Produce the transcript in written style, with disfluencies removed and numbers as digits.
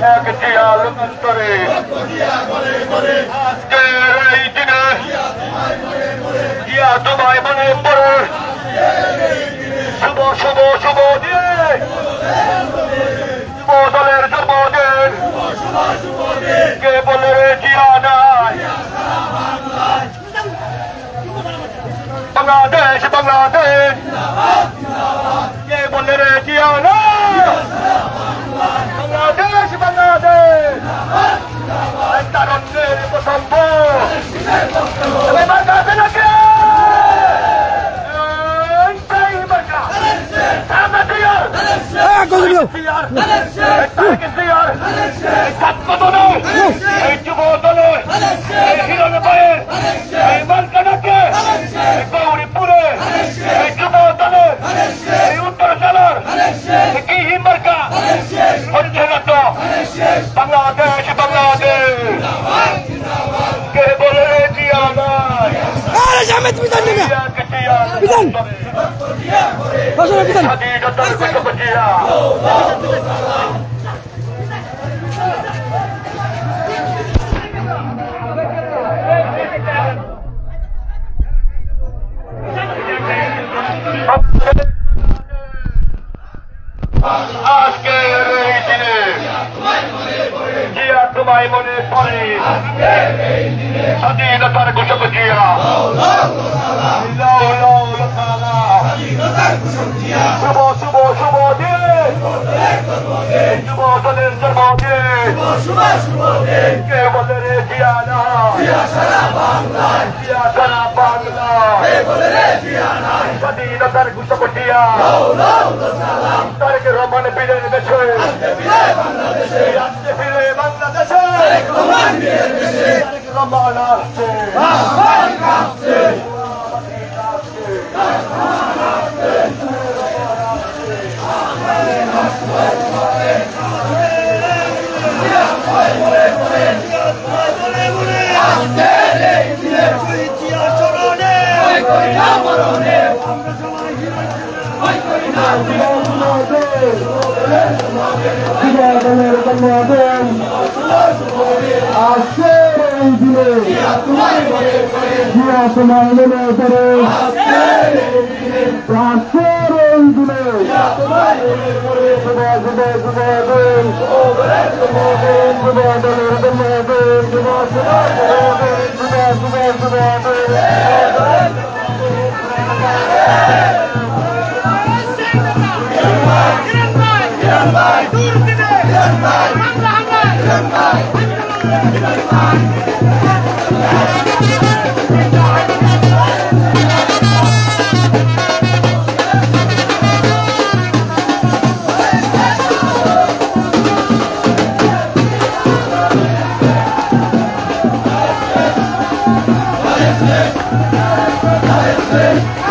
এক জিয়া লোকান্তরে আজকের এই দিনে জিয়া তোমায় মনে পড়ে শুভ শুভ শুভ দিয়ে যুব দলের জন্মদিন কে বলে রে জিয়া নাই বাংলাদেশ বাংলাদেশ কে বলে রে জিয়া নাই বাংলাদেশ বাংলাদেশ তারণের প্রসঙ্গ মার্কাছে নাকি এই যুব দলের এই হিরণ ভাইয়ের এই মার্কানাকে গৌরীপুরে এই যুব দলের এই উত্তর জেলার কি মার্কা হচ্ছে না তো বাংলাদেশ বাংলাদেশ কে বলে জিয়া নাই স্বাধীনতার ঘোষক জিয়া আজকের এই দিনে জিয়া তোমায় মনে পড়ে স্বাধীনতার ঘোষক জিয়া শুভ শুভ শুভ দিন যুব দলের জন্মদিন কে বলে রে জিয়া না জিয়া সারা বাংলা স্বাধীনতার ঘোষক জিয়া তারেক রহমান বীরের দেশে আসছে ফিরে বাংলাদেশে তারেক রহমান আসছে Let's